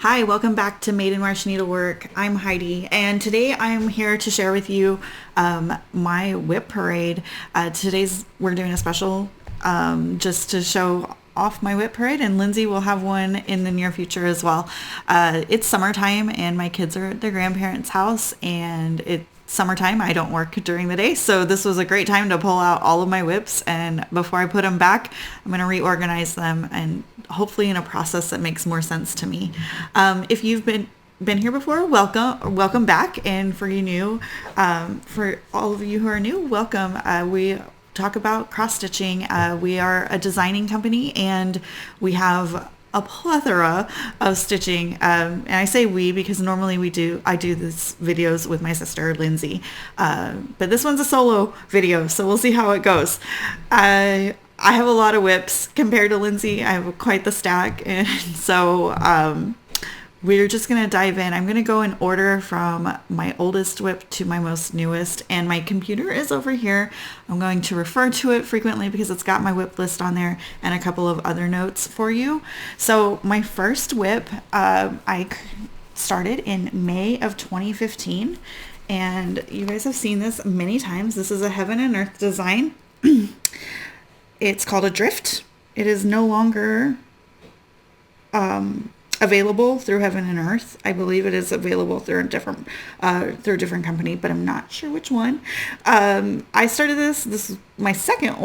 Hi, welcome back to Maiden, Marsh, Needlework. I'm Heidi, and today I'm here to share with you my WIP parade. We're doing a special just to show off my WIP parade, and Lindsay will have one in the near future as well. It's summertime, and my kids are at their grandparents' house, and it's summertime. I don't work during the day, so this was a great time to pull out all of my WIPs, and before I put them back, I'm going to reorganize them and hopefully in a process that makes more sense to me. If you've been here before, welcome back, and for all of you who are new, welcome. We talk about cross stitching. We are a designing company, and we have a plethora of stitching, and I say we because normally I do these videos with my sister Lindsay, but this one's a solo video, so we'll see how it goes. I have a lot of WIPs compared to Lindsay. I have quite the stack, and so we're just going to dive in. I'm going to go in order from my oldest WIP to my most newest, and my computer is over here. I'm going to refer to it frequently because it's got my WIP list on there and a couple of other notes for you. So my first WIP, I started in May of 2015, and you guys have seen this many times. This is a heaven and earth design. It's called a drift. It is no longer available through Heaven and Earth. I believe it is available through a different company, but I'm not sure which one. I started this. This is my second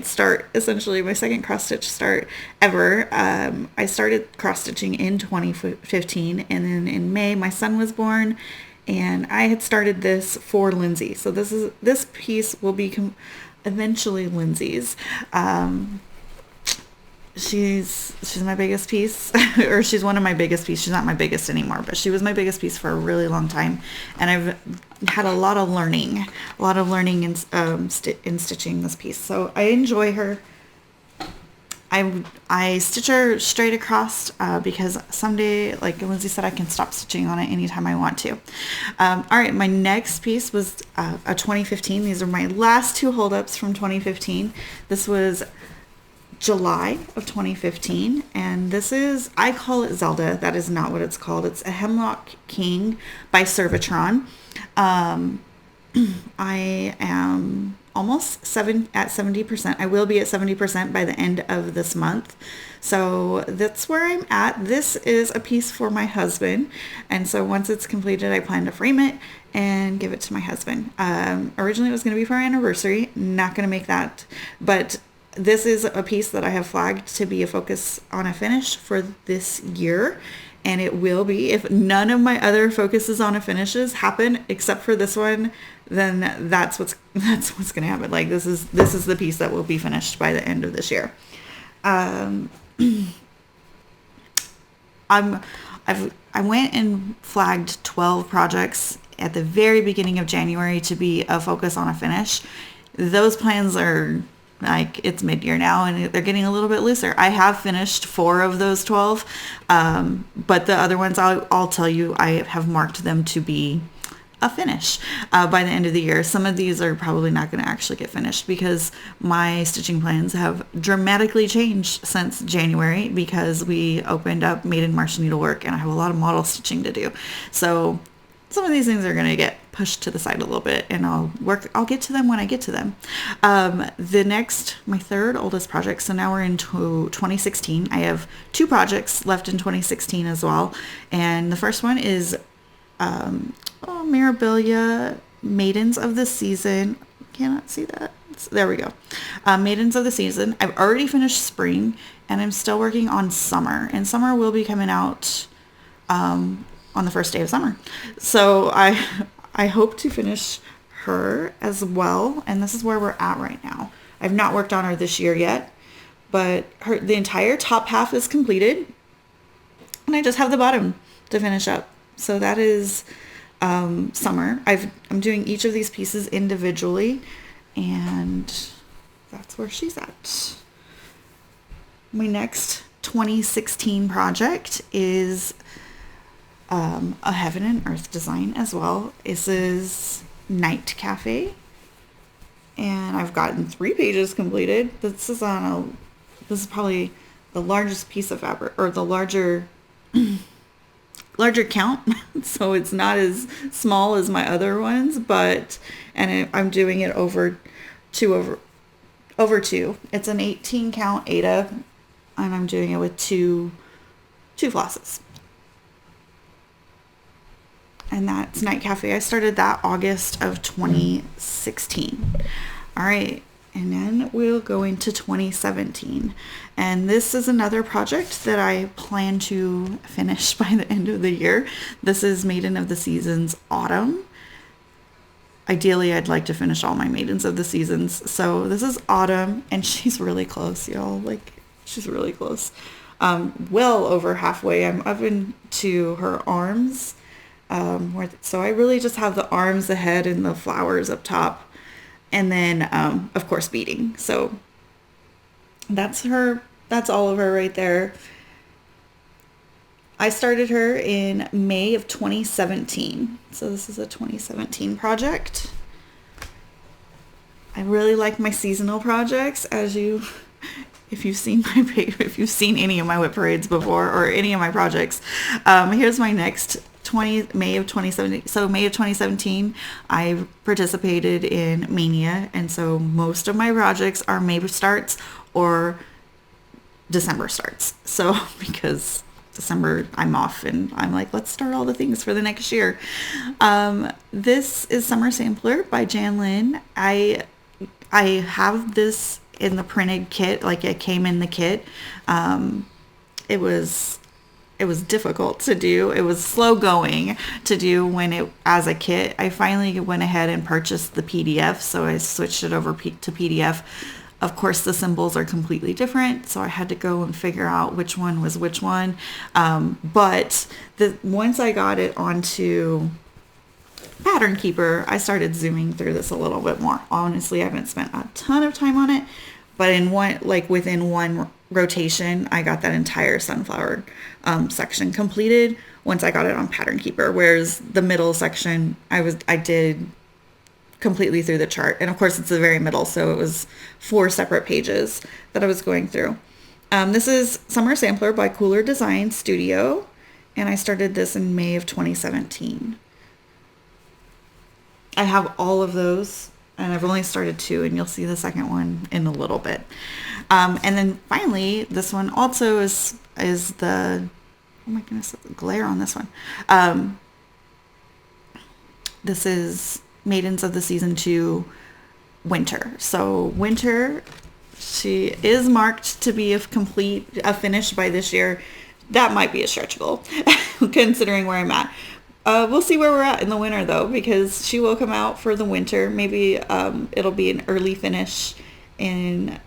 start, essentially my second cross stitch start ever. I started cross stitching in 2015, and then in May my son was born, and I had started this for Lindsay. So this piece will be eventually Lindsay's. She's my biggest piece, or she's one of my biggest pieces. She's not my biggest anymore, but she was my biggest piece for a really long time, and I've had a lot of learning in stitching this piece. So I enjoy her. I stitch her straight across because someday, like Lindsay said, I can stop stitching on it anytime I want to. All right, my next piece was a 2015. These are my last two holdups from 2015. This was July of 2015, and this is, I call it Zelda. That is not what it's called. It's a Hemlock King by Servitron. I am almost at 70%. I will be at 70% by the end of this month. So that's where I'm at. This is a piece for my husband. And so once it's completed, I plan to frame it and give it to my husband. Originally it was going to be for our anniversary. Not going to make that. But this is a piece that I have flagged to be a focus on a finish for this year. And it will be. If none of my other focuses on a finishes happen except for this one, then that's what's going to happen. Like this is the piece that will be finished by the end of this year. I went and flagged 12 projects at the very beginning of January to be a focus on a finish. Those plans are, like, it's mid-year now, and they're getting a little bit looser. I have finished 4 of those 12, but the other ones, I'll tell you, I have marked them to be a finish by the end of the year. Some of these are probably not going to actually get finished because my stitching plans have dramatically changed since January because we opened up Maiden, Marsh, Needlework, and I have a lot of model stitching to do. So some of these things are going to get pushed to the side a little bit, and I'll get to them when I get to them. My third oldest project, so now we're into 2016. I have 2 projects left in 2016 as well, and the first one is Mirabilia Maidens of the Season. Cannot see that. There we go. Maidens of the Season. I've already finished spring, and I'm still working on summer, and summer will be coming out on the first day of summer. So I hope to finish her as well, and this is where we're at right now. I've not worked on her this year yet, but the entire top half is completed, and I just have the bottom to finish up. So that is summer. I'm doing each of these pieces individually, and that's where she's at. My next 2016 project is a Heaven and Earth design as well. This is Night Cafe, and I've gotten 3 pages completed. This is probably the largest piece of fabric, or the larger count. So it's not as small as my other ones, but, and I'm doing it over two. It's an 18 count Ada, and I'm doing it with two flosses. And that's Night Cafe. I started that August of 2016. All right. And then we'll go into 2017. And this is another project that I plan to finish by the end of the year. This is Maiden of the Seasons Autumn. Ideally, I'd like to finish all my Maidens of the Seasons. So this is Autumn, and she's really close, y'all. Like, she's really close. Well over halfway. I'm up into her arms. So I really just have the arms, the head, and the flowers up top. And then, of course, beading. So that's her. That's all of her right there. I started her in May of 2017. So this is a 2017 project. I really like my seasonal projects, if you've seen if you've seen any of my WIP parades before, or any of my projects. Here's my next May of 2017. So May of 2017, I participated in Mania, and so most of my projects are May starts or December starts. So because December I'm off, and I'm like, let's start all the things for the next year. This is Summer Sampler by Jan Lynn. I have this in the printed kit, like it came in the kit. It was difficult to do. It was slow going to do as a kit. I finally went ahead and purchased the PDF, so I switched it over to PDF. Of course, the symbols are completely different, so I had to go and figure out which one was which one. But once I got it onto Pattern Keeper, I started zooming through this a little bit more. Honestly, I haven't spent a ton of time on it, but within one rotation, I got that entire sunflower section completed once I got it on Pattern Keeper. Whereas the middle section, I did completely through the chart, and of course it's the very middle, so it was 4 separate pages that I was going through. This is Summer Sampler by Cooler Design Studio, and I started this in May of 2017. I have all of those, and I've only started 2, and you'll see the second one in a little bit. And then finally, this one also is the, oh my goodness, the glare on this one. This is Maidens of the Season 2 Winter. So Winter, she is marked to be a finish by this year. That might be a stretch goal, considering where I'm at. We'll see where we're at in the winter, though, because she will come out for the winter. Maybe it'll be an early finish in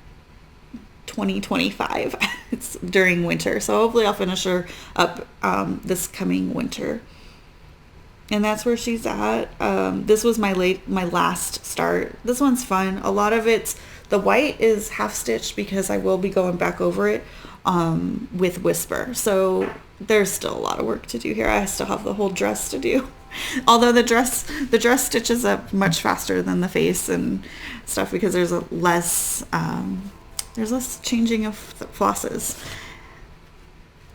2025. It's during winter, so hopefully I'll finish her up this coming winter. And that's where she's at. This was my last start. This one's fun. A lot of the white is half stitched because I will be going back over it with Whisper. So there's still a lot of work to do here. I still have the whole dress to do. Although the dress stitches up much faster than the face and stuff, because there's less changing of flosses.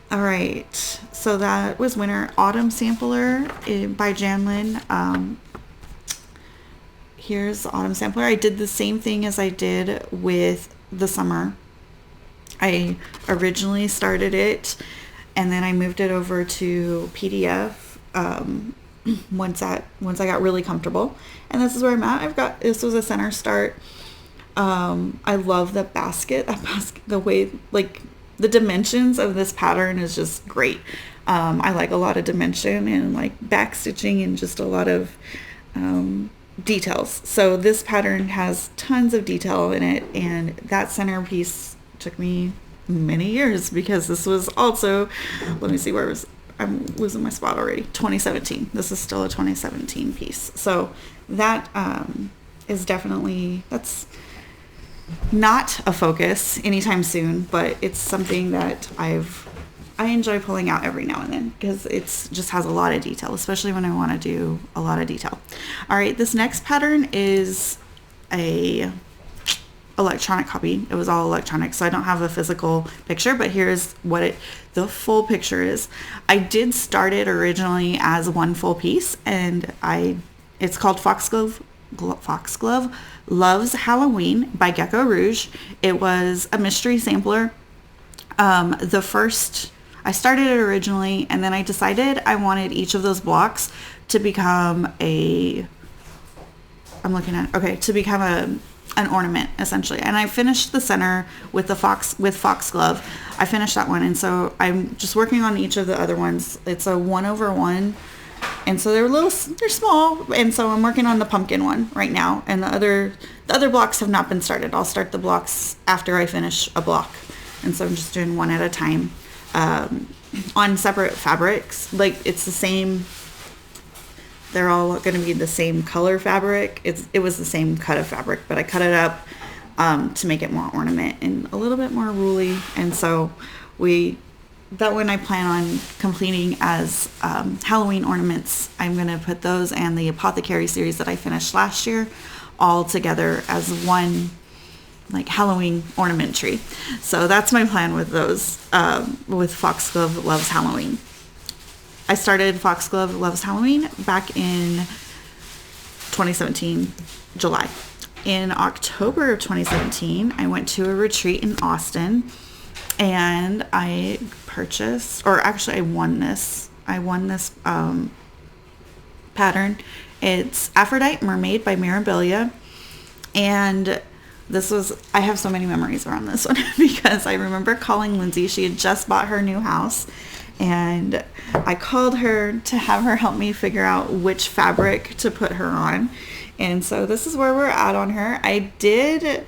All right, so that was Winter. Autumn Sampler by Jan Lynn. Here's the Autumn Sampler. I did the same thing as I did with the Summer. I originally started it, and then I moved it over to PDF once I got really comfortable. And this is where I'm at. This was a center start. I love the basket. The way, like, the dimensions of this pattern is just great. I like a lot of dimension and like back stitching and just a lot of details. So this pattern has tons of detail in it, and that centerpiece took me many years, because this was also, let me see where it was. I'm losing my spot already. 2017. This is still a 2017 piece. So that is definitely, that's not a focus anytime soon, but it's something that I enjoy pulling out every now and then, because it's just has a lot of detail, especially when I want to do a lot of detail. All right, this next pattern is electronic copy. It was all electronic, so I don't have a physical picture, but here's what the full picture is. I did start it originally as one full piece, and it's called Foxglove Loves Halloween by Gecko Rouge. It was a mystery sampler. I started it originally, and then I decided I wanted each of those blocks to become an ornament, essentially. And I finished the center with foxglove. I finished that one, and so I'm just working on each of the other ones. It's a 1/1, and so they're small, and so I'm working on the pumpkin one right now, and the other blocks have not been started. I'll start the blocks after I finish a block, and so I'm just doing one at a time on separate fabrics. Like, it's the same. They're all going to be the same color fabric. It was the same cut of fabric, but I cut it up to make it more ornament and a little bit more ruly. And so that one I plan on completing as Halloween ornaments. I'm going to put those and the Apothecary series that I finished last year all together as one like Halloween ornament tree. So that's my plan with those, with Foxglove Loves Halloween. I started Foxglove Loves Halloween back in 2017, July. In October of 2017, I went to a retreat in Austin, and I won this. Pattern. It's Aphrodite Mermaid by Mirabilia, and I have so many memories around this one because I remember calling Lindsay. She had just bought her new house, and I called her to have her help me figure out which fabric to put her on. And so this is where we're at on her. I did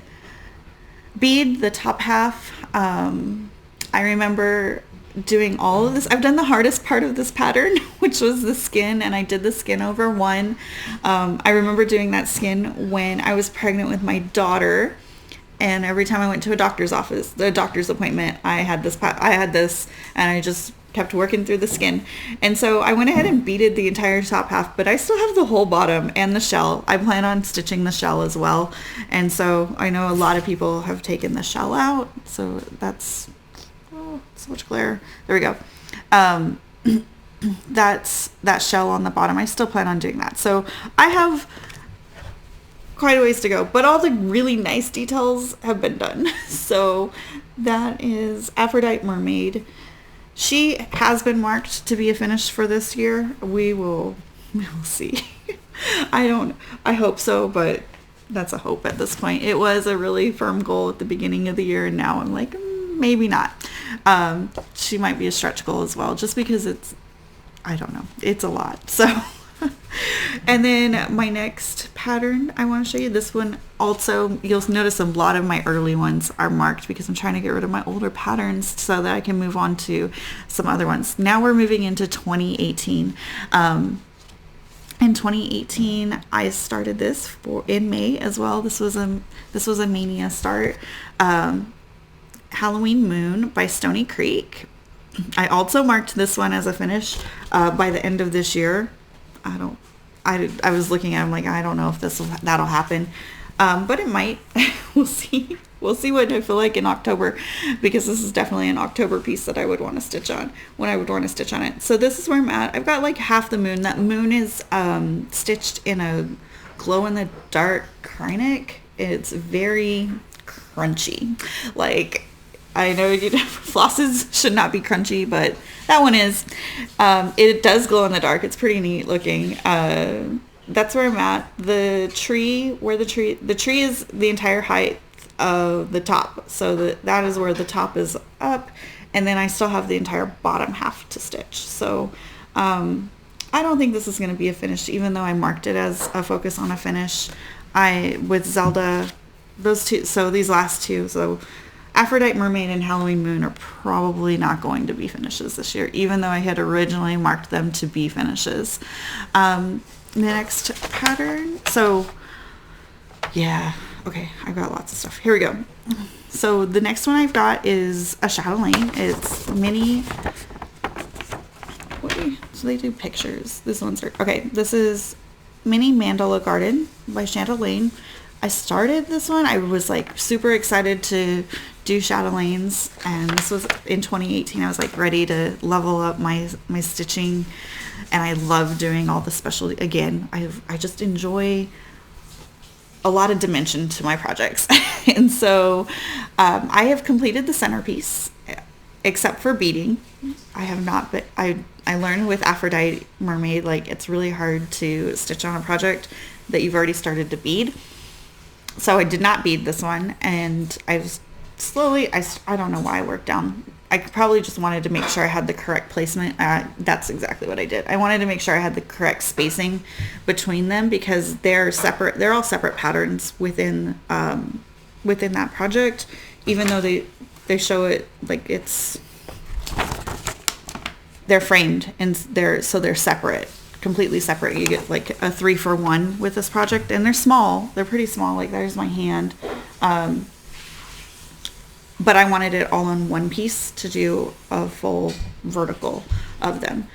bead the top half. I remember doing all of this. I've done the hardest part of this pattern, which was the skin, and I did the skin over one. I remember doing that skin when I was pregnant with my daughter, and every time I went to the doctor's appointment, I had this, and I just kept working through the skin. And so I went ahead and beaded the entire top half, but I still have the whole bottom and the shell. I plan on stitching the shell as well. And so I know a lot of people have taken the shell out, so that's so much glare. There we go. That's that shell on the bottom. I still plan on doing that. So I have quite a ways to go, but all the really nice details have been done. So that is Aphrodite Mermaid. She has been marked to be a finish for this year. We will see. I hope so, but that's a hope at this point. It was a really firm goal at the beginning of the year, and now I'm like, maybe not. She might be a stretch goal as well, just because I don't know, it's a lot. So, and then my next pattern I want to show you, this one also, you'll notice a lot of my early ones are marked because I'm trying to get rid of my older patterns so that I can move on to some other ones. Now we're moving into 2018. In 2018, I started this in May as well. This was a Mania start. Halloween Moon by Stony Creek. I also marked this one as a finish by the end of this year. I was looking at it, I'm like, I don't know if that'll happen, but it might. We'll see. We'll see what I feel like in October, because this is definitely an October piece that I would want to stitch on when I would want to stitch on it. So this is where I'm at. I've got like half the moon. That moon is stitched in a glow-in-the-dark Krynic. It's very crunchy. Like, I know flosses should not be crunchy, but that one is. It does glow in the dark. It's pretty neat looking. That's where I'm at. The tree is the entire height of the top. So that is where the top is up. And then I still have the entire bottom half to stitch. So I don't think this is going to be a finish, even though I marked it as a focus on a finish. With Zelda, those two, so these last two, so Aphrodite Mermaid and Halloween Moon are probably not going to be finishes this year, even though I had originally marked them to be finishes. The next pattern, so yeah, okay, I've got lots of stuff. Here we go. So the next one I've got is a chatelaine. It's mini. So they do pictures. This is mini Mandala Garden by Chatelaine. I started this one. I was like super excited to do chatelaines, and this was in 2018. I was like ready to level up my stitching, and I love doing all the specialty. Again, I just enjoy a lot of dimension to my projects. And so I have completed the centerpiece except for beading. I have not, but I learned with Aphrodite Mermaid, like it's really hard to stitch on a project that you've already started to bead. So I did not bead this one, and I was slowly, I don't know why I worked down. I probably just wanted to make sure I had the correct placement. That's exactly what I did. I wanted to make sure I had the correct spacing between them, because they're separate. They're all separate patterns within that project, even though they show it like they're framed and they're separate. Completely separate. You get like a 3-for-1 with this project, and they're small. They're pretty small. Like there's my hand. But I wanted it all in one piece to do a full vertical of them.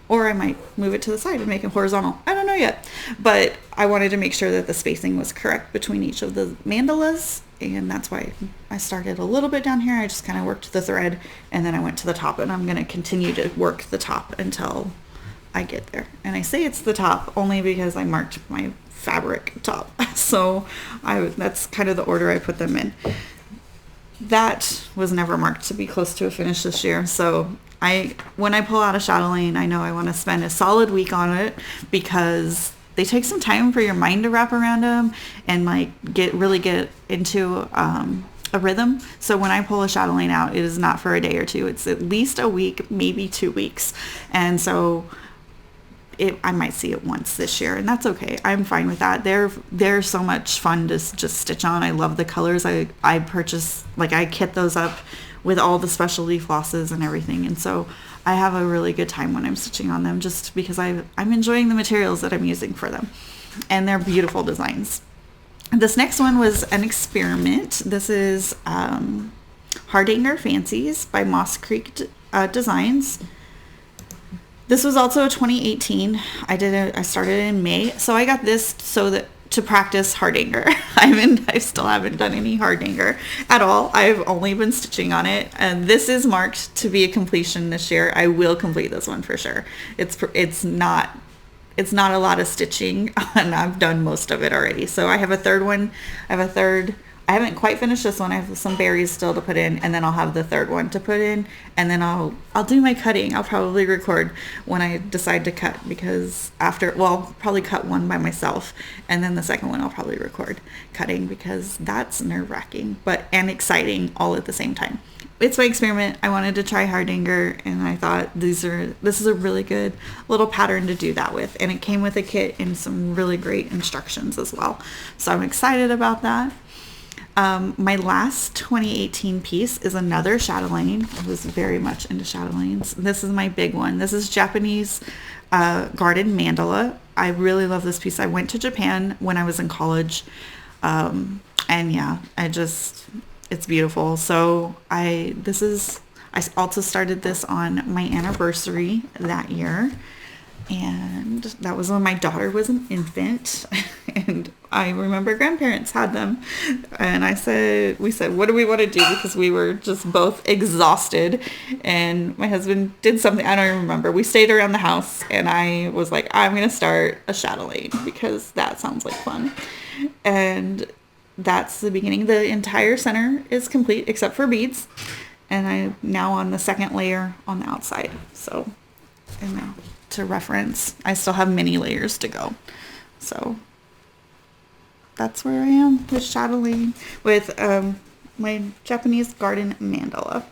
Or I might move it to the side and make it horizontal. I don't know yet. But I wanted to make sure that the spacing was correct between each of the mandalas. And that's why I started a little bit down here. I just kind of worked the thread, and then I went to the top, and I'm going to continue to work the top until I get there. And I say it's the top only because I marked my fabric top. So that's kind of the order I put them in. That was never marked to be close to a finish this year. So when I pull out a chatelaine, I know I want to spend a solid week on it, because they take some time for your mind to wrap around them and like really get into a rhythm. So when I pull a chatelaine out, it is not for a day or two. It's at least a week, maybe 2 weeks. And so I might see it once this year, and that's okay. I'm fine with that. They're so much fun to just stitch on. I love the colors. I purchase, like I kit those up with all the specialty flosses and everything. And so I have a really good time when I'm stitching on them, just because I'm enjoying the materials that I'm using for them. And they're beautiful designs. This next one was an experiment. This is Hardanger Fancies by Moss Creek Designs. This was also a 2018. I started in May. So I got this to practice Hardanger. I still haven't done any Hardanger at all. I've only been stitching on it, and this is marked to be a completion this year. I will complete this one for sure. It's not a lot of stitching, and I've done most of it already. So I have a third one. I haven't quite finished this one. I have some berries still to put in, and then I'll have the third one to put in, and then I'll do my cutting. I'll probably record when I decide to cut, because I'll probably cut one by myself, and then the second one I'll probably record cutting, because that's nerve-wracking and exciting all at the same time. It's my experiment. I wanted to try Hardanger, and I thought this is a really good little pattern to do that with, and it came with a kit and some really great instructions as well. So I'm excited about that. My last 2018 piece is another chatelaine. I was very much into chatelaines. This is my big one. This is Japanese garden mandala. I really love this piece. I went to Japan when I was in college. And yeah, it's beautiful. So I also started this on my anniversary that year. And that was when my daughter was an infant, and I remember grandparents had them, and we said, what do we want to do? Because we were just both exhausted, and my husband did something, I don't even remember. We stayed around the house, and I was like, I'm going to start a chatelaine, because that sounds like fun. And that's the beginning. The entire center is complete except for beads, and I'm now on the second layer on the outside. So, and now, to reference, I still have many layers to go. So that's where I am with chatelaine, with my Japanese garden mandala.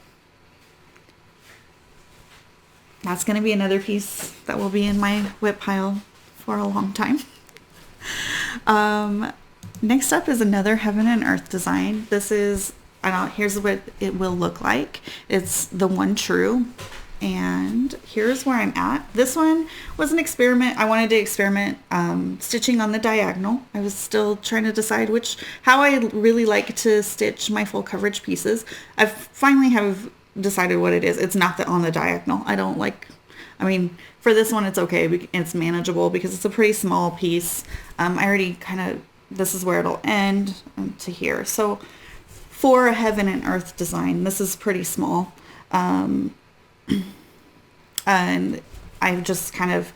That's going to be another piece that will be in my WIP pile for a long time. Next up is another Heaven and Earth design. This is, here's what it will look like. It's the one true. And here's where I'm at. This one was an experiment. I wanted to experiment stitching on the diagonal. I was still trying to decide how I really like to stitch my full coverage pieces. I finally have decided what it is. It's not on the diagonal. I don't like I mean, for this one, it's okay. It's manageable because it's a pretty small piece. I already kind of, this is where it'll end to here. So for a heaven and earth design, this is pretty small. And I've just kind of,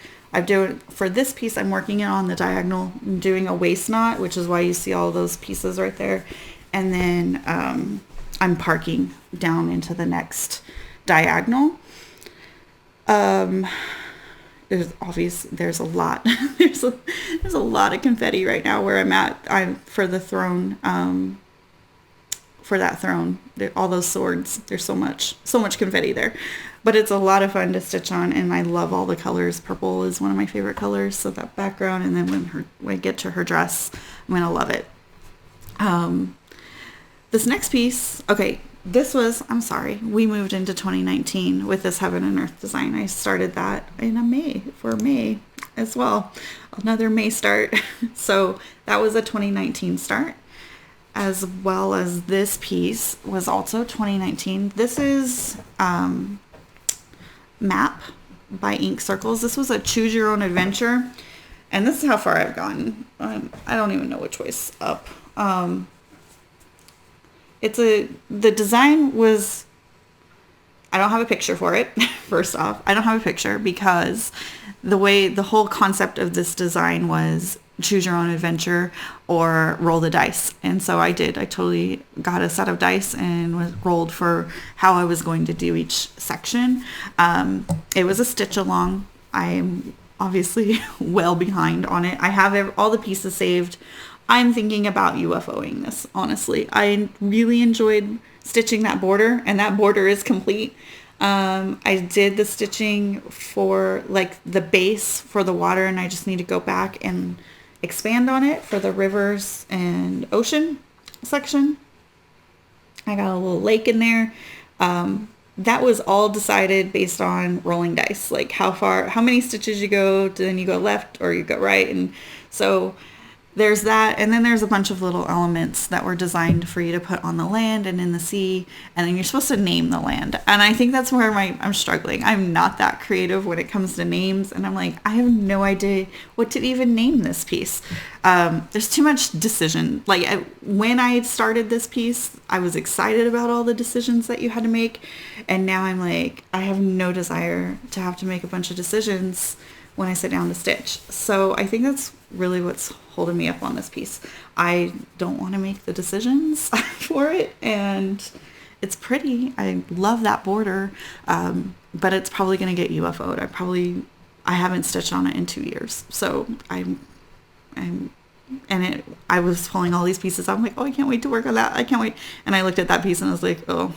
for this piece, I'm working it on the diagonal. I'm doing a waist knot, which is why you see all those pieces right there. And then I'm parking down into the next diagonal. There's a lot, there's a lot of confetti right now where I'm at. For the throne, for that throne, all those swords, there's so much confetti there, but it's a lot of fun to stitch on, and I love all the colors. Purple is one of my favorite colors, so that background, and then when I get to her dress, I'm gonna love it. This next piece, okay, I'm sorry, we moved into 2019 with this heaven and earth design. I started that in May as well, another May start. So that was a 2019 start, as well as this piece was also 2019. This is Map by Ink Circles. This was a choose your own adventure, and this is how far I've gotten. I don't even know which way's up. The design was, I don't have a picture for it. First off, I don't have a picture because the whole concept of this design was choose your own adventure or roll the dice. And so I totally got a set of dice and rolled for how I was going to do each section. It was a stitch along. I'm obviously well behind on it. I have all the pieces saved. I'm thinking about UFOing this, honestly. I really enjoyed stitching that border, and that border is complete. I did the stitching for like the base for the water, and I just need to go back and expand on it for the rivers and ocean section. I got a little lake in there. That was all decided based on rolling dice, like how many stitches you go, then you go left or you go right. And so there's that, and then there's a bunch of little elements that were designed for you to put on the land and in the sea, and then you're supposed to name the land. And I think that's where I'm struggling. I'm not that creative when it comes to names, and I'm like, I have no idea what to even name this piece. There's too much decision. Like when I started this piece, I was excited about all the decisions that you had to make, and now I'm like, I have no desire to have to make a bunch of decisions when I sit down to stitch. So I think that's really what's holding me up on this piece. I don't want to make the decisions for it, and it's pretty. I love that border, but it's probably going to get UFO'd. I haven't stitched on it in 2 years, so I was pulling all these pieces. I'm like, oh, I can't wait to work on that. I can't wait. And I looked at that piece and I was like, oh,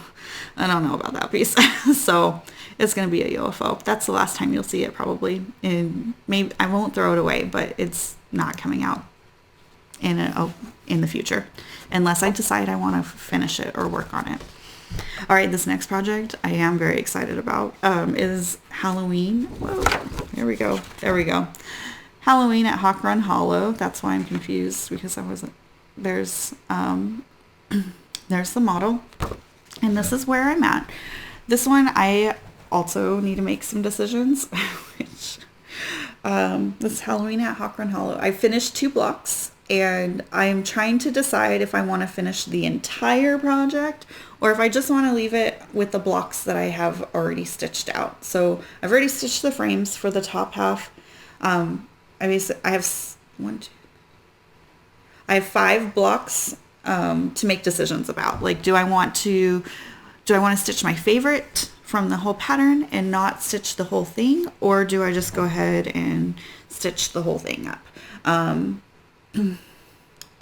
I don't know about that piece. So it's going to be a UFO. That's the last time you'll see it probably. And maybe I won't throw it away, but it's not coming out in the future unless I decide I want to finish it or work on it. All right, this next project I am very excited about is Halloween. Whoa, there we go. Halloween at Hawk Run Hollow. That's why I'm confused, because there's the model, and this is where I'm at. This one I also need to make some decisions. Which this is Halloween at Hawk Run Hollow. I finished 2 blocks, and I'm trying to decide if I want to finish the entire project or if I just want to leave it with the blocks that I have already stitched out. So I've already stitched the frames for the top half. I have 5 blocks to make decisions about. Like, do I want to stitch my favorite from the whole pattern and not stitch the whole thing, or do I just go ahead and stitch the whole thing up? I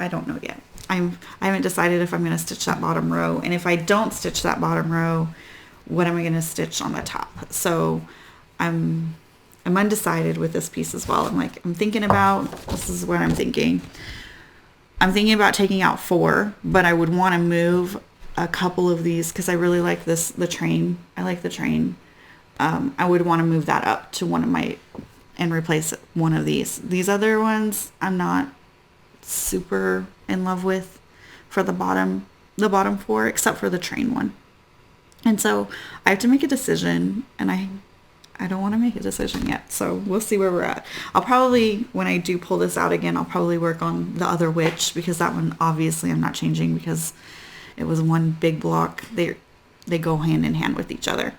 don't know yet. I haven't decided if I'm going to stitch that bottom row, and if I don't stitch that bottom row, what am I going to stitch on the top? So I'm undecided with this piece as well. This is what I'm thinking. I'm thinking about taking out 4, but I would want to move a couple of these because I really like the train. I like the train. I would want to move that up to and replace one of these. These other ones I'm not super in love with for the bottom 4, except for the train one. And so I have to make a decision, and I don't want to make a decision yet, so we'll see where we're at. I'll probably, when I do pull this out again, I'll probably work on the other witch, because that one obviously I'm not changing because it was one big block. They go hand in hand with each other.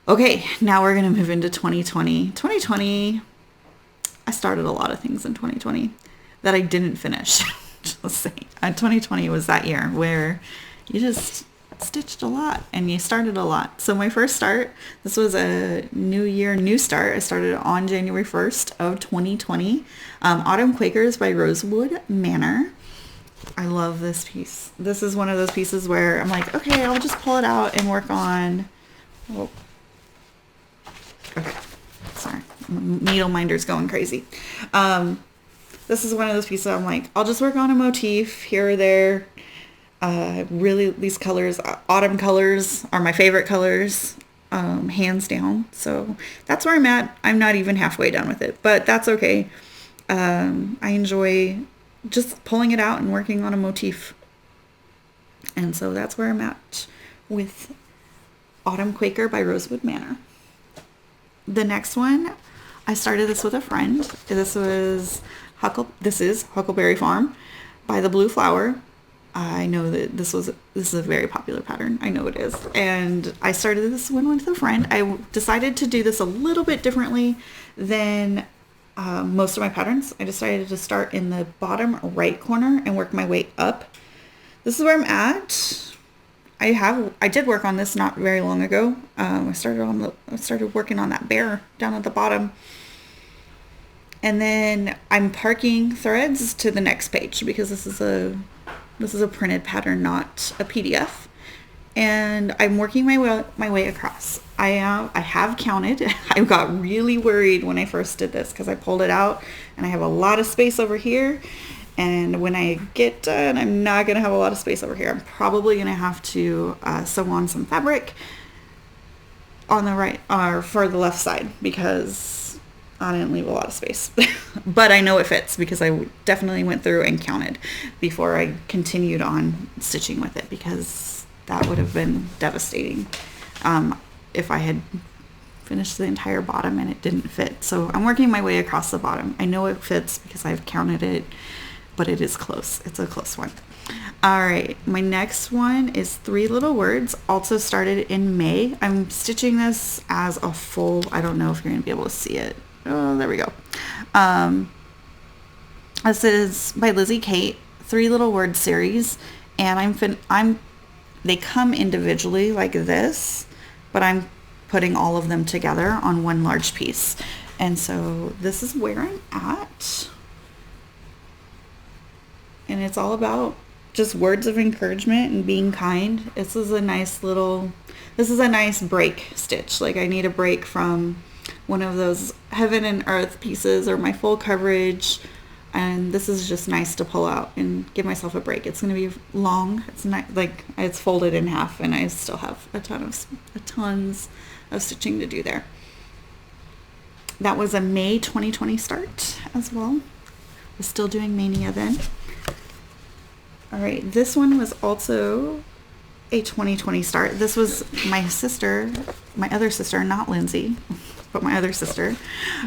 Okay, now we're going to move into 2020. 2020, I started a lot of things in 2020 that I didn't finish. Just saying. 2020 was that year where you just stitched a lot and you started a lot. So my first start, this was a new year, new start. I started on January 1st of 2020. Autumn Quakers by Rosewood Manor. I love this piece. This is one of those pieces where I'm like, okay, I'll just pull it out and work on... Oh. Okay, sorry. Needle minder's going crazy. This is one of those pieces I'm like, I'll just work on a motif here or there. Really, these colors, autumn colors, are my favorite colors, hands down. So that's where I'm at. I'm not even halfway done with it, but that's okay. I enjoy just pulling it out and working on a motif. And so that's where I'm at with Autumn Quaker by Rosewood Manor. The next one, I started this with a friend. This is Huckleberry Farm by The Blue Flower. I know that this is a very popular pattern. I know it is. And I started this one with a friend. I decided to do this a little bit differently than most of my patterns. I decided to start in the bottom right corner and work my way up. This is where I'm at. I did work on this not very long ago. I started working on that bear down at the bottom. And then I'm parking threads to the next page because this is a printed pattern, not a PDF. And I'm working my way across. I have counted. I got really worried when I first did this because I pulled it out and I have a lot of space over here. And when I get done, I'm not going to have a lot of space over here. I'm probably going to have to sew on some fabric on the right or for the left side because I didn't leave a lot of space. But I know it fits because I definitely went through and counted before I continued on stitching with it, because that would have been devastating if I had finished the entire bottom and it didn't fit. So I'm working my way across the bottom. I know it fits because I've counted it, but it is close. It's a close one. All right, my next one is Three Little Words, also started in May. I'm stitching this as a full, I don't know if you're gonna be able to see it. Oh, there we go. This is by Lizzie Kate, Three Little Words series, and they come individually like this, but I'm putting all of them together on one large piece. And so this is where I'm at. And it's all about just words of encouragement and being kind. This is a nice break stitch. Like I need a break from one of those heaven and earth pieces or my full coverage. And this is just nice to pull out and give myself a break. It's going to be long. It's not like it's folded in half and I still have tons of stitching to do there. That was a May 2020 start as well. We're still doing Mania then. All right, this one was also a 2020 start. This was my other sister, not Lindsay, but my other sister,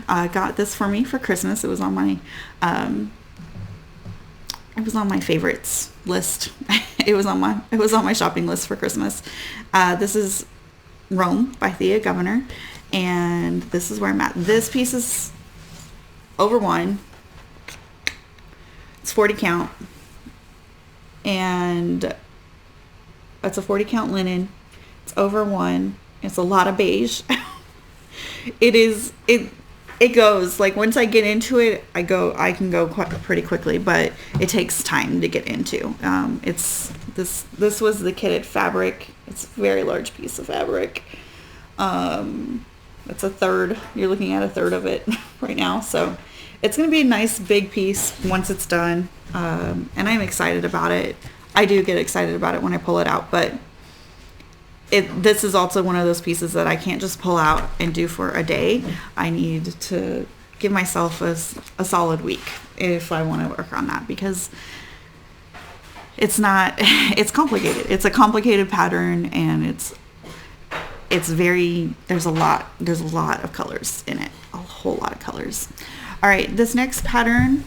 got this for me for Christmas. It was on my favorites list. it was on my shopping list for Christmas. This is Rome by Thea Governor, and this is where I'm at. This piece is over 1. It's 40 count. And it's a 40 count linen. It's over 1. It's a lot of beige. It goes like once I get into it, I can go pretty quickly, but it takes time to get into. This was the kitted fabric. It's a very large piece of fabric. It's a third. You're looking at a third of it right now, so it's going to be a nice big piece once it's done. And I'm excited about it. I do get excited about it when I pull it out, but this is also one of those pieces that I can't just pull out and do for a day. I need to give myself a solid week if I want to work on that, because it's complicated. It's a complicated pattern, and it's very, there's a lot of colors in it, a whole lot of colors. All right, this next pattern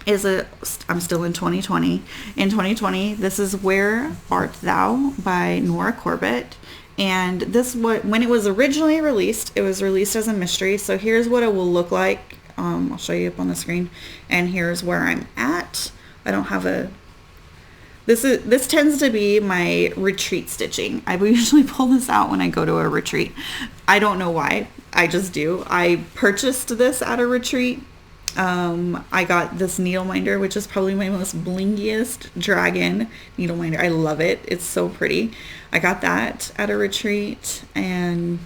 is I'm still in 2020. In 2020, this is Where Art Thou by Nora Corbett. And when it was originally released, it was released as a mystery. So here's what it will look like. I'll show you up on the screen. And here's where I'm at. I don't have this tends to be my retreat stitching. I usually pull this out when I go to a retreat. I don't know why. I just do. I purchased this at a retreat. I got this needle minder, which is probably my most blingiest dragon needle minder. I love it. It's so pretty. I got that at a retreat, and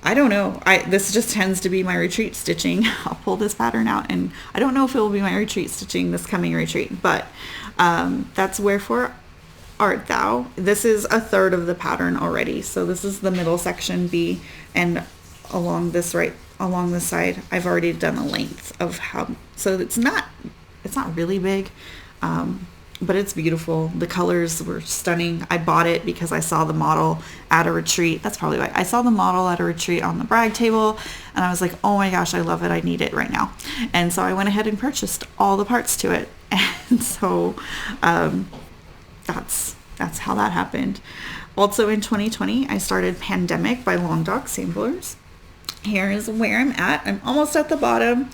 I don't know. This just tends to be my retreat stitching. I'll pull this pattern out, and I don't know if it will be my retreat stitching this coming retreat, but that's Wherefore Art Thou. This is a third of the pattern already. So this is the middle section B, and along this side, I've already done the length of how, so it's not really big, but it's beautiful. The colors were stunning. I bought it because I saw the model at a retreat. That's probably why. I saw the model at a retreat on the brag table, and I was like, oh my gosh, I love it. I need it right now. And so I went ahead and purchased all the parts to it. And so that's how that happened. Also in 2020, I started Pandemic by Long Dog Samplers. Here is where I'm at. I'm almost at the bottom.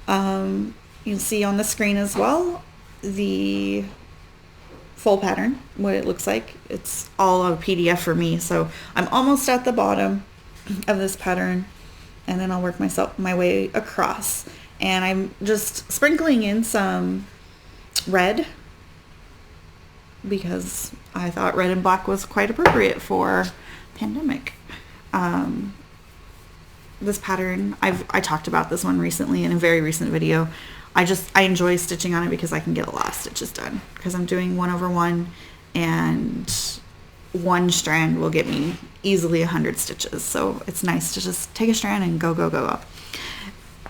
You can see on the screen as well the full pattern, what it looks like. It's all a PDF for me, so I'm almost at the bottom of this pattern, and then I'll work my way across. And I'm just sprinkling in some red because I thought red and black was quite appropriate for Pandemic. This pattern, I talked about this one recently in a very recent video. I enjoy stitching on it because I can get a lot of stitches done, because I'm doing 1/1, and one strand will get me easily 100 stitches. So it's nice to just take a strand and go up.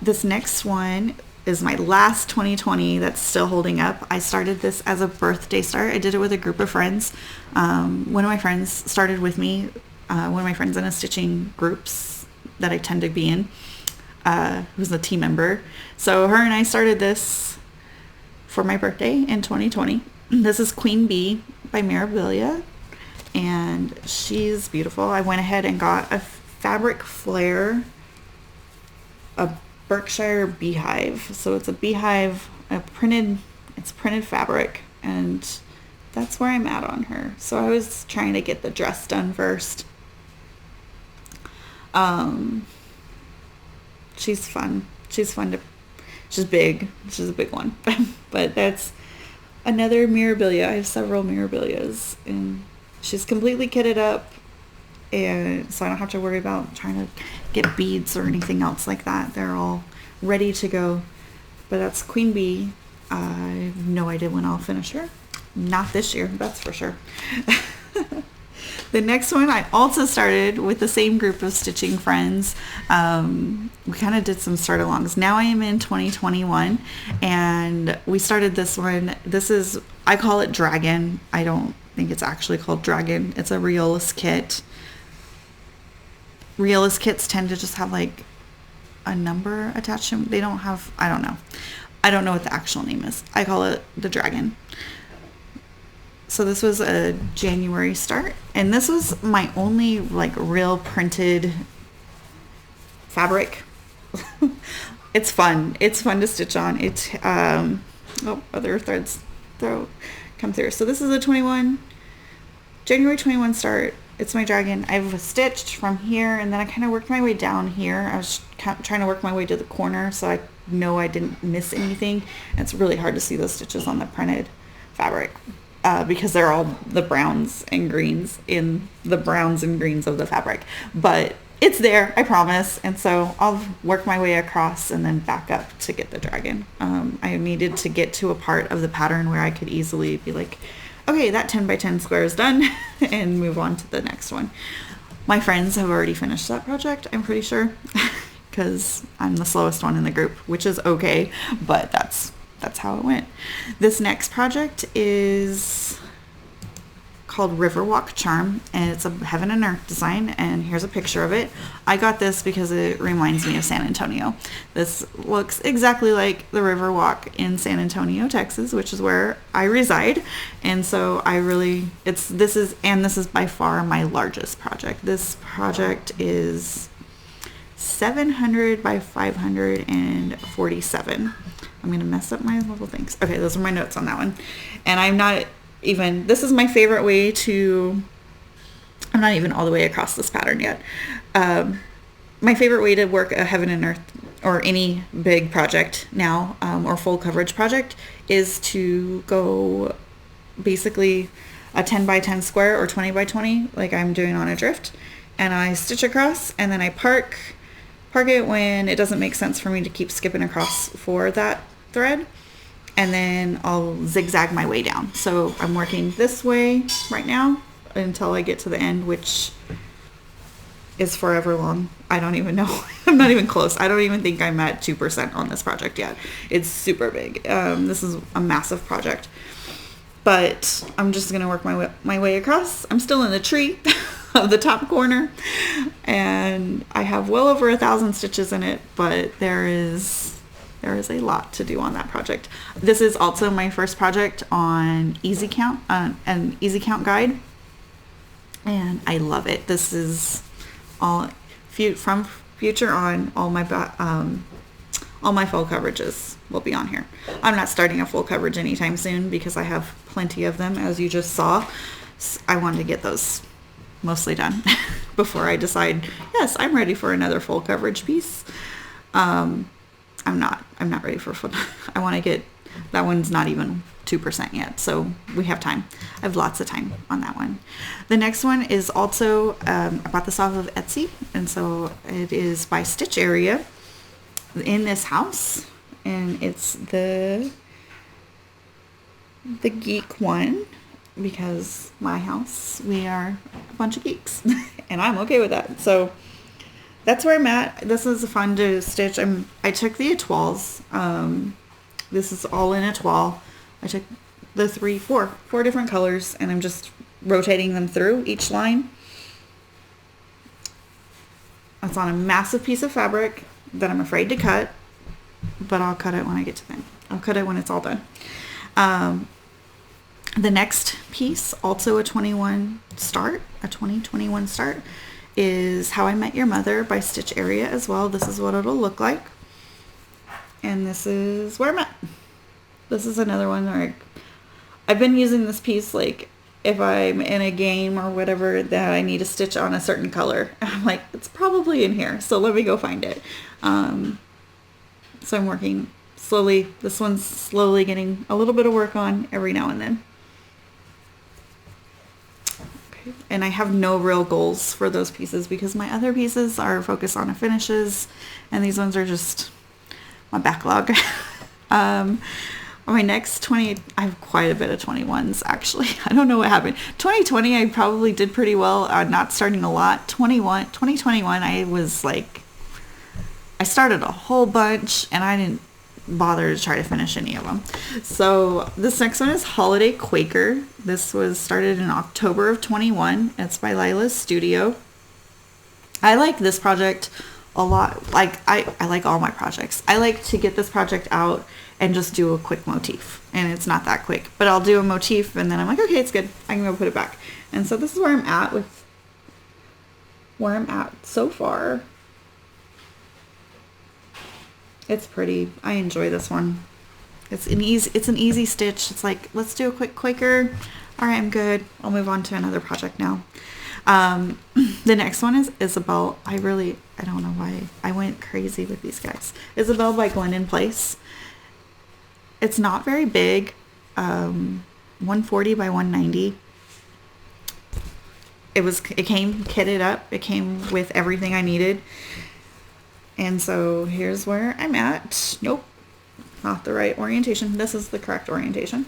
This next one is my last 2020 that's still holding up. I started this as a birthday start. I did it with a group of friends. One of my friends started with me, one of my friends in a stitching groups that I tend to be in, who's a team member. So her and I started this for my birthday in 2020. This is Queen Bee by Mirabilia, and she's beautiful. I went ahead and got a fabric flare, a Berkshire beehive. So it's a beehive, it's printed fabric, and that's where I'm at on her. So I was trying to get the dress done first. She's fun. She's big. She's a big one. But that's another Mirabilia. I have several Mirabilias, and she's completely kitted up, and so I don't have to worry about trying to get beads or anything else like that. They're all ready to go. But that's Queen Bee. I have no idea when I'll finish her. Not this year, that's for sure. The next one I also started with the same group of stitching friends. We kind of did some start-alongs. Now I am in 2021, and we started this one. This is, I call it Dragon. I don't think it's actually called Dragon. It's a Riolis kit. Riolis kits tend to just have like a number attached to them. They don't have, I don't know. I don't know what the actual name is. I call it the Dragon. So this was a January start, and this was my only like real printed fabric. It's fun. It's fun to stitch on. It other threads come through. So this is a January 21 start. It's my Dragon. I've stitched from here, and then I kind of worked my way down here. I was trying to work my way to the corner so I know I didn't miss anything. And it's really hard to see those stitches on the printed fabric. Because they're all the browns and greens in the browns and greens of the fabric. But it's there, I promise. And so I'll work my way across and then back up to get the Dragon. I needed to get to a part of the pattern where I could easily be like, okay, that 10 by 10 square is done, and move on to the next one. My friends have already finished that project, I'm pretty sure, because I'm the slowest one in the group, which is okay, but that's how it went. This next project is called Riverwalk Charm, and it's a heaven and earth design, and here's a picture of it. I got this because it reminds me of San Antonio. This looks exactly like the Riverwalk in San Antonio, Texas, which is where I reside, and so this is by far my largest project. This project is 700 by 547. I'm going to mess up my little things. Okay, those are my notes on that one. And this is my favorite way I'm not even all the way across this pattern yet. My favorite way to work a heaven and earth or any big project now, or full coverage project, is to go basically a 10 by 10 square or 20 by 20, like I'm doing on a drift. And I stitch across, and then I park it when it doesn't make sense for me to keep skipping across for that thread, and then I'll zigzag my way down. So I'm working this way right now until I get to the end, which is forever long. I don't even know. I'm not even close. I don't even think I'm at 2% on this project yet. It's super big. This is a massive project, but I'm just gonna work my way across. I'm still in the tree of the top corner, and I have well over 1,000 stitches in it, but there is a lot to do on that project. This is also my first project on Easy Count, an Easy Count guide, and I love it. This is all from future on. All my full coverages will be on here. I'm not starting a full coverage anytime soon because I have plenty of them, as you just saw. I wanted to get those mostly done before I decide, yes, I'm ready for another full coverage piece. I'm not ready for full. I want to get, that one's not even 2% yet, so we have time. I have lots of time on that one. The next one is also, I bought this off of Etsy, and so it is by Stitch Area in this house, and it's the geek one, because my house, we are a bunch of geeks, and I'm okay with that. So that's where I'm at. This is fun to stitch. I took the étoiles. This is all in étoile. I took the four different colors, and I'm just rotating them through each line. It's on a massive piece of fabric that I'm afraid to cut, but I'll cut it when I get to the end. I'll cut it when it's all done. The next piece, also a 2021 start, is How I Met Your Mother by Stitch Area as well. This is what it'll look like. And this is where I'm at. This is another one where I've been using this piece like if I'm in a game or whatever that I need to stitch on a certain color. I'm like, it's probably in here, so let me go find it. So I'm working slowly. This one's slowly getting a little bit of work on every now and then. And I have no real goals for those pieces because my other pieces are focused on finishes, and these ones are just my backlog. My next 20, I have quite a bit of 21s actually. I don't know what happened. 2020 I probably did pretty well, not starting a lot. 2021 I was like, I started a whole bunch and I didn't bother to try to finish any of them. So this next one is Holiday Quaker. This was started in October of 21. It's by Lila's Studio. I like this project a lot. Like I like all my projects. I like to get this project out and just do a quick motif, and it's not that quick, but I'll do a motif and then I'm like, okay, it's good, I can go put it back. And so this is where I'm at so far. It's pretty. I enjoy this one. It's an easy stitch. It's like, let's do a quick Quaker. All right, I'm good. I'll move on to another project now. The next one is Isabel. I don't know why I went crazy with these guys. Isabel by Glendon Place. It's not very big. 140 by 190. It came kitted up. It came with everything I needed. And so here's where I'm at. Nope, not the right orientation. This is the correct orientation.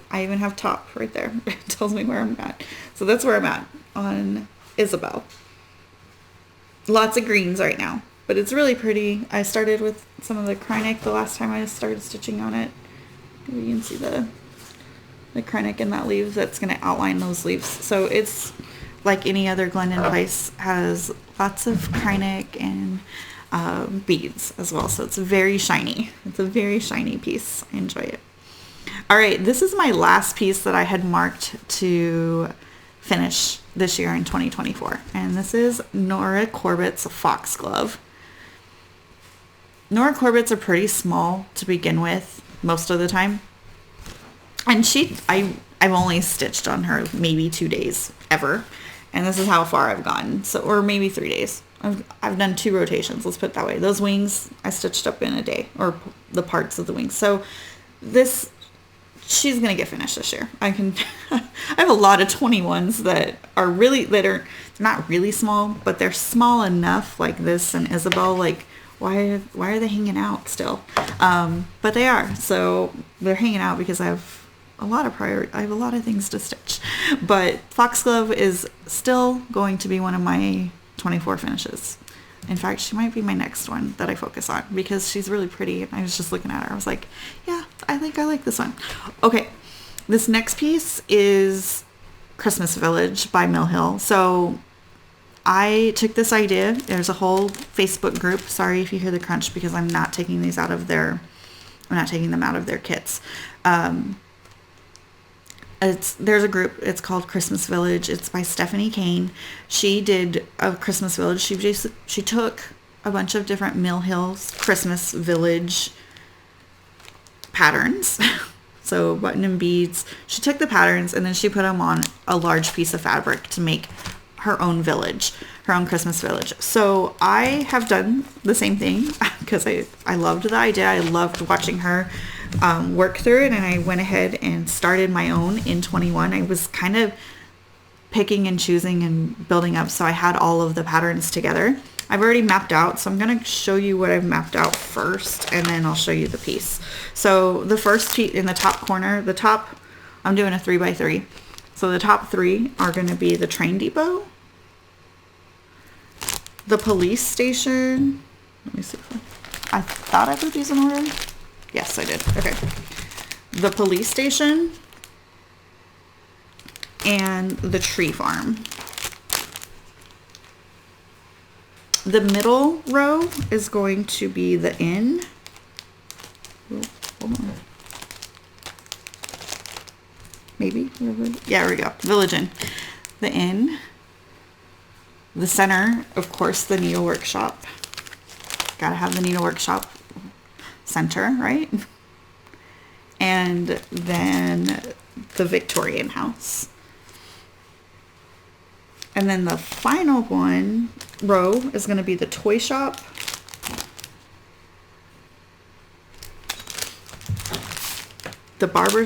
I even have top right there. It tells me where I'm at. So that's where I'm at on Isabel. Lots of greens right now, but it's really pretty. I started with some of the Krynic the last time I started stitching on it. Maybe you can see the kreinik in that leaf that's going to outline those leaves. So it's like any other Glendon Place, has lots of kreinik and beads as well. So it's very shiny. It's a very shiny piece. I enjoy it. All right, this is my last piece that I had marked to finish this year in 2024. And this is Nora Corbett's Foxglove. Nora Corbett's are pretty small to begin with most of the time. And I've only stitched on her maybe 2 days ever. And this is how far I've gotten. So, or maybe 3 days. I've done 2 rotations, let's put it that way. Those wings I stitched up in a day, or the parts of the wings. So she's going to get finished this year. I have a lot of 21s that are not really small, but they're small enough, like this and Isabel, like, why are they hanging out still? But they are. So they're hanging out because I have a lot of things to stitch. But Foxglove is still going to be one of my 24 finishes. In fact, she might be my next one that I focus on because she's really pretty. And I was just looking at her. I was like, yeah, I think I like this one. Okay, this next piece is Christmas Village by Mill Hill. So I took this idea. There's a whole Facebook group. Sorry if you hear the crunch because I'm not taking them out of their kits. There's a group. It's called Christmas Village. It's by Stephanie Kane. She did a Christmas Village. She took a bunch of different Mill Hills Christmas Village patterns. So button and beads. She took the patterns and then she put them on a large piece of fabric to make her own village, her own Christmas village. So I have done the same thing because I loved the idea. I loved watching her work through it, and I went ahead and started my own in 21. I was kind of picking and choosing and building up, so I had all of the patterns together. I've already mapped out, so I'm going to show you what I've mapped out first, and then I'll show you the piece. So the first piece in the top corner, I'm doing a 3x3. So the top 3 are going to be the train depot, the police station. Let me see. I thought I put these in order. Yes, I did. Okay. The police station and the tree farm. The middle row is going to be the inn. Oh, hold on. Maybe. Yeah, there we go. Village Inn. The inn. The center, of course, the needlework shop. Gotta have the needlework shop center, right? And then the Victorian house. And then the final row is going to be the toy shop. The barber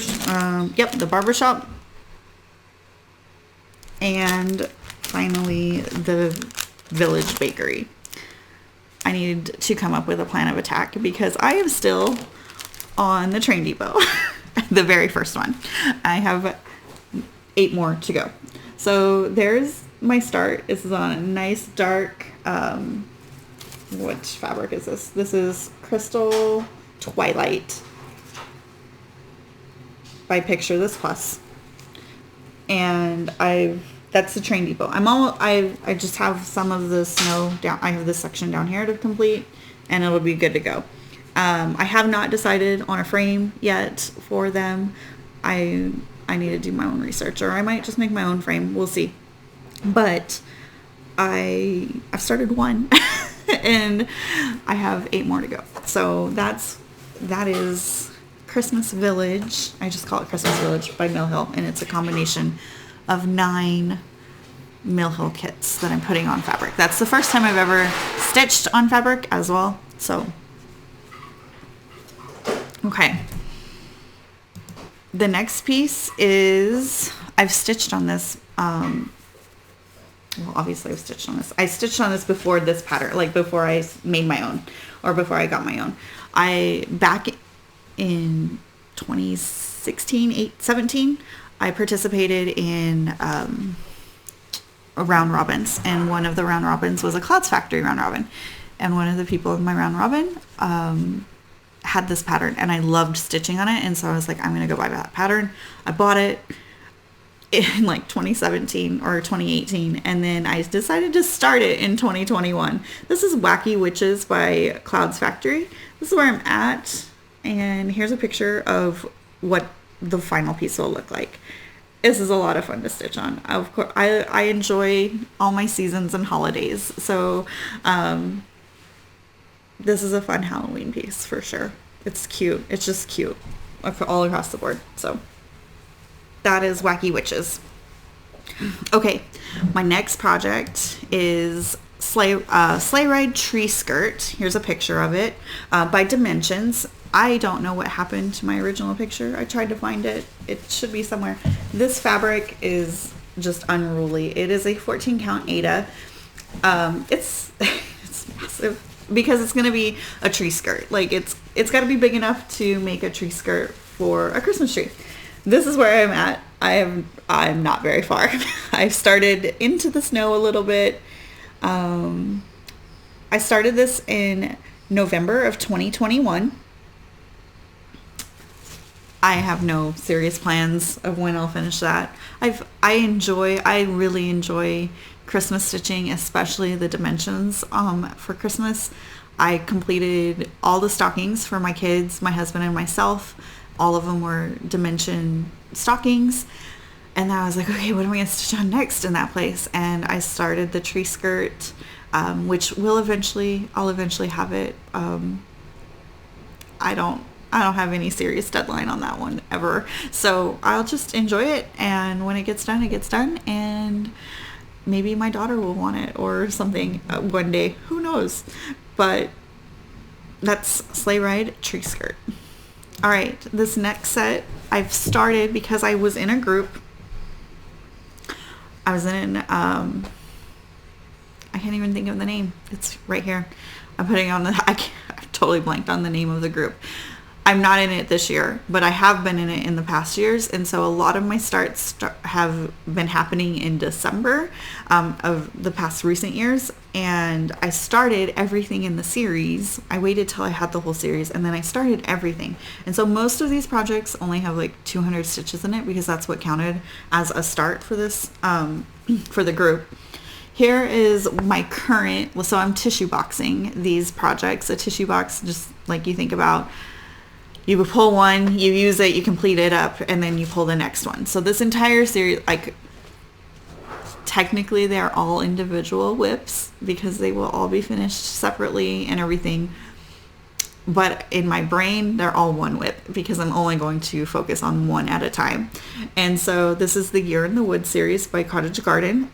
shop. And finally the village bakery. I need to come up with a plan of attack because I am still on the train depot, the very first one. I have 8 more to go. So there's my start. This is on a nice dark, which fabric is this? This is Crystal Twilight by Picture This Plus. And that's the train depot. I just have some of the snow down. I have this section down here to complete and it'll be good to go. I have not decided on a frame yet for them. I need to do my own research, or I might just make my own frame. We'll see. But I've started one and I have 8 more to go. So that is Christmas Village. I just call it Christmas Village by Mill Hill, and it's a combination of 9 Mill Hill kits that I'm putting on fabric. That's the first time I've ever stitched on fabric as well. So, okay. The next piece is, I've stitched on this, well, obviously I've stitched on this. I stitched on this before this pattern, like before I made my own, or before I got my own. Back in 2016, 17, I participated in round robins, and one of the round robins was a Clouds Factory round robin. And one of the people in my round robin had this pattern and I loved stitching on it. And so I was like, I'm going to go buy that pattern. I bought it in like 2017 or 2018. And then I decided to start it in 2021. This is Wacky Witches by Clouds Factory. This is where I'm at. And here's a picture of what the final piece will look like. This is a lot of fun to stitch on. Of course, I enjoy all my seasons and holidays. So this is a fun Halloween piece for sure. It's cute. It's just cute all across the board. So that is Wacky Witches. Okay, my next project is Sleigh Ride Tree Skirt. Here's a picture of it by Dimensions. I don't know what happened to my original picture. I tried to find it. It should be somewhere. This fabric is just unruly. It is a 14 count Aida. It's massive because it's going to be a tree skirt. Like it's got to be big enough to make a tree skirt for a Christmas tree. This is where I'm at. I'm not very far. I've started into the snow a little bit. I started this in November of 2021. I have no serious plans of when I'll finish that. I really enjoy Christmas stitching, especially the Dimensions. For Christmas, I completed all the stockings for my kids, my husband and myself. All of them were Dimension stockings. And then I was like, okay, what am I going to stitch on next in that place? And I started the tree skirt, which I'll eventually have it. I don't have any serious deadline on that one ever. So I'll just enjoy it. And when it gets done, it gets done. And maybe my daughter will want it or something one day. Who knows? But that's Sleigh Ride Tree Skirt. All right. This next set I've started because I was in a group. I was in, I can't even think of the name. It's right here. I'm putting on I've totally blanked on the name of the group. I'm not in it this year, but I have been in it in the past years. And so a lot of my starts have been happening in December of the past recent years. And I started everything in the series. I waited till I had the whole series and then I started everything. And so most of these projects only have like 200 stitches in it because that's what counted as a start for this, for the group. Here is my current, so I'm tissue boxing these projects. A tissue box, just like you think about, you pull one, you use it, you complete it up, and then you pull the next one. So this entire series, like, technically they're all individual WIPs because they will all be finished separately and everything. But in my brain, they're all one WIP because I'm only going to focus on one at a time. And so this is the Year in the Woods series by Cottage Garden.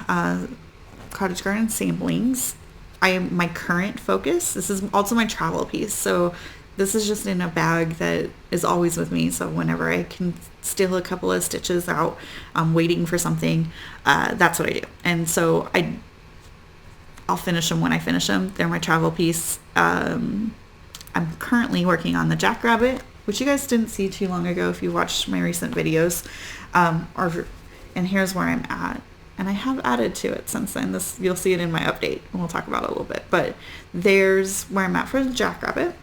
Cottage Garden Samplings. My current focus, this is also my travel piece. So this is just in a bag that is always with me. So whenever I can steal a couple of stitches out, I'm waiting for something, that's what I do. And so I'll finish them when I finish them. They're my travel piece. I'm currently working on the Jackrabbit, which you guys didn't see too long ago if you watched my recent videos. And here's where I'm at. And I have added to it since then. You'll see it in my update, and we'll talk about it a little bit. But there's where I'm at for the Jackrabbit.